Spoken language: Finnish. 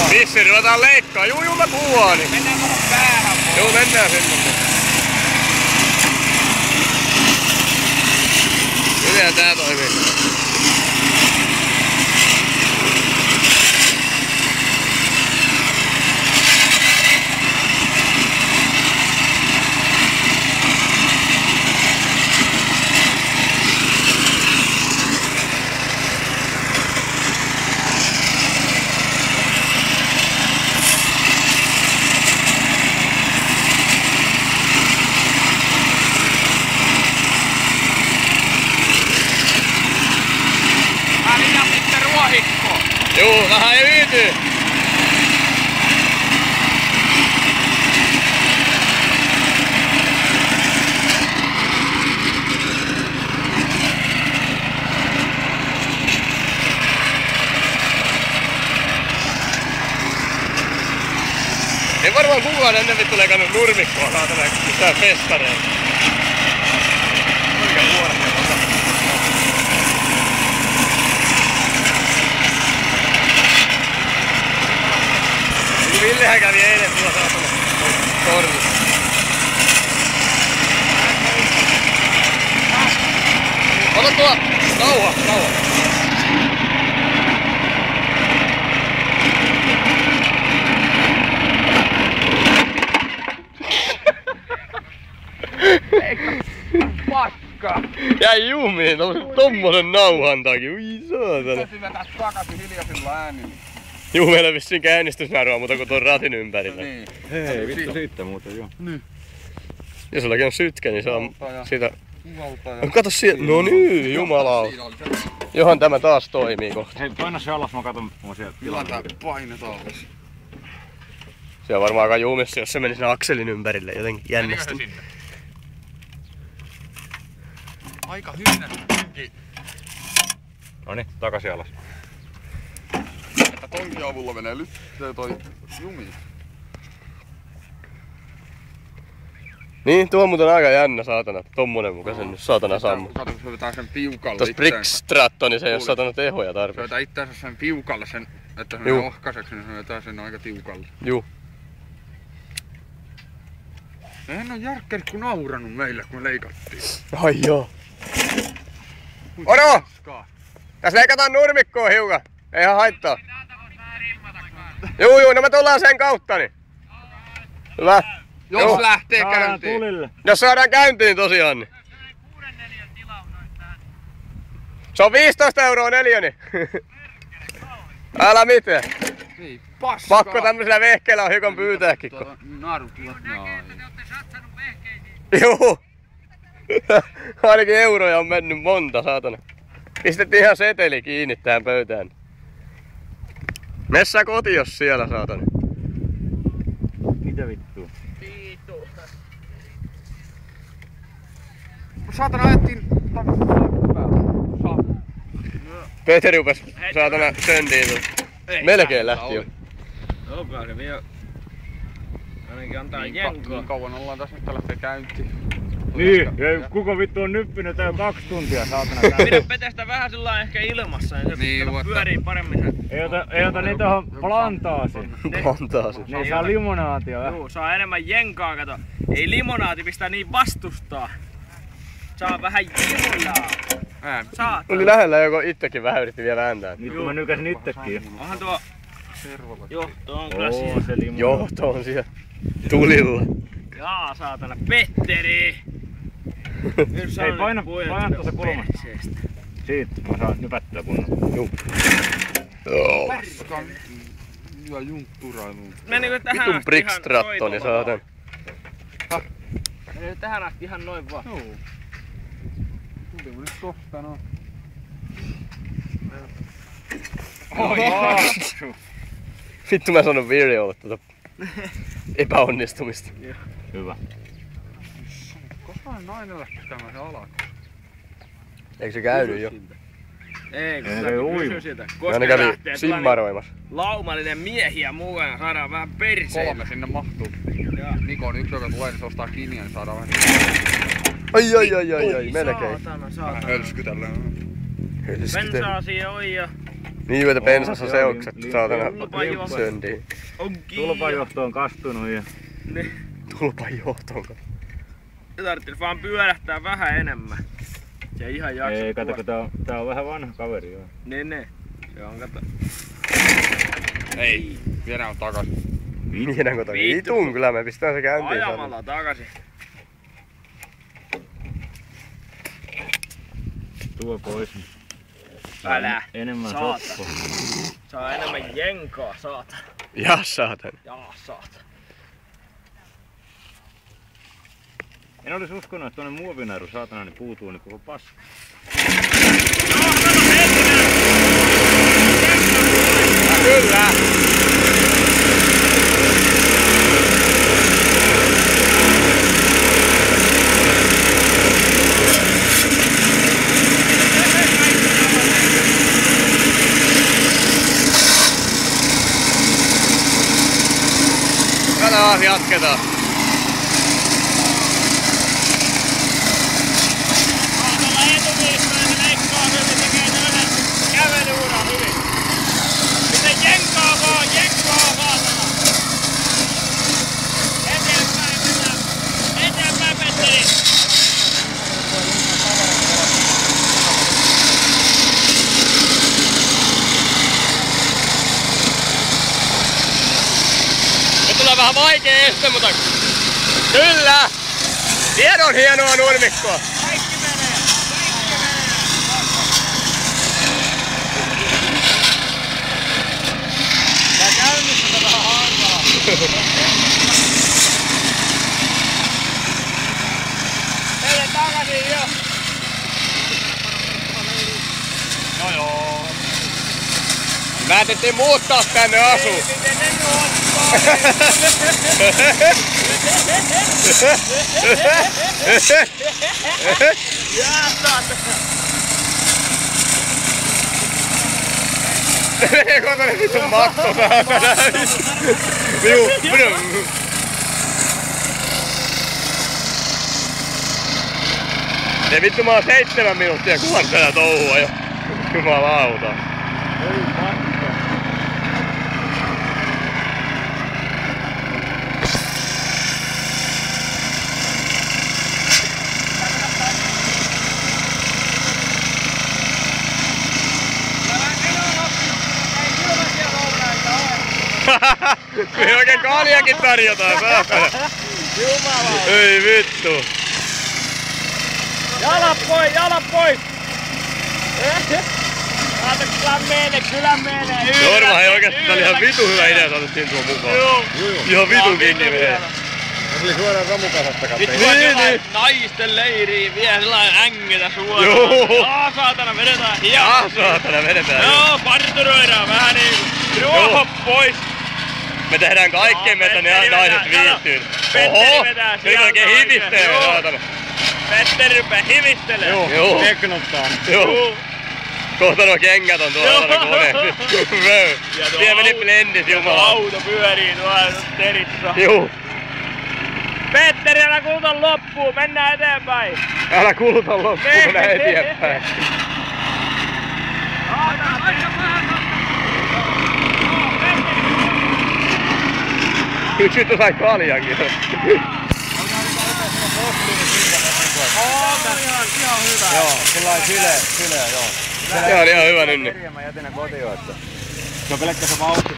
Missä ruvetaan leikkaa? Juu, mä kuvaan. Niin. Mennään tuohon päähän. Joo, mennään sinne. Miten tää toimii? Juu, vähän ei viity. Ei varmaan kukaan ennen vittu leikannut nurmikkoa saatana mistään festareilla. Oikein huono. Villehän kävi eilen tuolla saatana tornissa. Ota tuo! Nauha! Pakka! Jäi jumiin tommosen nauhan takia. Ui saatana. Pitäisi vetää takaisin hiljaisilla äänillä. Juu, meillä vissiin käynnistysnärvää muuta kuin tuon ratin ympärillä. Niin. Hei, vittu siitä muuten joo. Niin. Jos sullakin on sytkä, niin se on sitä... Valtaja. Kato siellä, no niin, jumalauta. Johan tämä taas toimii kohta. Hei, paina se alas, mä katon mua sieltä. Milloin tää painetaan alas? Se on varmaan aika juumissa, jos se meni sen akselin ympärille jotenkin jännästi. Aika hyvin. Noniin, takaisin alas. Että tonkin avulla menee lyttää toi jumi. Niin, tuo on muuten aika jännä saatana. Tommonen muka sen nyt saatana sammu. Kato, kun se vetää sen piukalle Tos Brickstratton, niin se ei oo saatana tehoja Se tarpeeksi. vetää itseänsä sen piukalle sen, että se menee ohkaiseksi, niin se vetää sen aika tiukalle. Juu. Eihän oo järkkärit kun naurannut meille, kun me leikattiin. Ai joo. Oro! Tässä leikataan nurmikkoa hiukan. Eihän haittaa. Juu, no me tullaan sen kautta niin. Hyvä. Jos lähtee käyntiin. Tulille. Jos saadaan käyntiin tosiaan niin. Se on 15 € neliö niin. Älä mitään. Ei paskaa. Pakko tämmöisellä vehkeellä on hiukan pyytääkin. Narut. Juu. Ainakin euroja on mennyt monta saatana. Pistettiin ihan seteli kiinni tähän pöytään. Messä koti jos siellä saatana. Mitä vittua? Saatana ajettiin Peteri rupes saatana söndiin. Melkein lähti jo. Joo, pääsee vielä. Ainakin antaa jenkoa. Niin kauan ollaan tässä nyt lähtee käyntiin. Niin, ja kuka vittu on nyppinut tää 2 tuntia saatana. Pidä petästä vähän sillä ehkä ilmassa, niin se Niin, pyörii paremmin se. Ei ota niitä tohon plantaasiin. Plantaasiin. Ne saa limonaatia. Joo, saa enemmän jenkaa, kato. Ei limonaati pistää niin vastustaa. Saa vähän limonaa. Saa. Oli lähellä joko itsekin vähän yritti vielä vääntää. Nyt kun mä nykäsin itsekin. Onhan tuo johto on kyllä siellä. Se limonaa. Johto on siellä tulilla. Jaa, saatana. Petteri! Hei, paina tuossa kulmasta. Siitä mä saan nypättyä kunnolla. Juu. Joo. Paskan ja juntturailuun. Menikö tähän Vitun asti Brickstrattoni saatan. Menikö tähän asti ihan noin vaan? Joo. Tuli nyt tosta no. Vittu mä sanon videolle tuota epäonnistumista. Hyvä. Koska nainen lähti tämmösen alakaan. Eikö se käynyt jo? Ei, kun Ei, sitä ui. kysy sitä. Mä Koska ne kävi lähtee simmaroimassa. laumallinen miehiä mukana, saadaan vähän perseen. 3 sinne mahtuu. Niko on yksi, joka tulee, niin se ostaa kiinni ja niin saadaan vähän Ai, melkein. Saatana. hölskytellä. Bensaa siihen on ja Niin juuri pensassa seokset, saatana Tulpajuoma. Tulpajohto on kastunut ja... Tulpajohtoon. Tarvitsis vaan pyörähtää vähän enemmän. Se ei ihan jaksa. Ei, kato, kun tää on vähän vanha kaveri joo. Ne. Se on, kato. Ei, viedään takaisin. Viedäänkö takaisin? Vitun kyllä, me pistetään se käyntiin. Ajamalla takaisin. Tuo pois. Älä. Enemmän Saatana. soppo. Saa enemmän jenkaa, saatana. Ja saatana. Jaa, saatana. En olis uskonut, että tuonne muovinairu saatana niin puutuu niin koko paska. Kyllä. Taas jatketaan. Tuolla etuviistoilla leikkaa hyvin, tekee tämmönen kävelyura hyvin. Miten jenkaa vaan, saatana. Eteenpäin mennään. Eteenpäin, Petteri. Tulee vähän vaikea este, mutta kyllä! Tiedon hienoa nurmikkoa! Kaikki menee. Tää käynnissä on vähän hankalaa. Mene takaisin jo. Joo. Mä ajattelin muuttaa tänne asuun. Miten ne nyt ottaa? Jää saatana. Menee kotona vitun matto saatana. Juu, ja vittu mä oon 7 minuuttia kuvan tätä touhua jo. Jumalauta. Ei oikein kaljakin tarjotaan, saatana. Jumala. Ei vittu. Jalat pois! Kyllä menee. Jorma, hei oikeesti tää oli ihan vitun hyvä idea, saatettiin tuon mukaan. Joo. Ihan vitun kinni menee. Se oli suoraan ramukasasta katsoin. Vittu on jollain naisten leiriin vie sellainen ängetä suoraan. Joo. Jaa saatana, vedetään Jaa saatana, vedetään. Joo, parturoidaan vähän niinku. Ruoho pois. Me tehdään kaikkemme, että ne Petteri naiset vetää, viihtyy. Petteri vetää Nyt sieltä oikein oikein. hivistelee, Joo. saatana. Petteri rupee hivistelee. Joo. Teknottaa. Joo. Kohta nuo kengät on tuolla saatana koneessa. Siellä meni blendis, jumala. Auto pyörii tuolla terissä. Juu. Petteri, älä kuluta loppuun, mennään eteenpäin. Älä kuluta loppuun, mennään eteenpäin. Nyt vittu sai kaljankin. Ihan hyvä. Joo, sellainen syle, joo. Se on ihan hyvä nynni. Mä jätin ne kotiin, että se on pelkkä se vauhti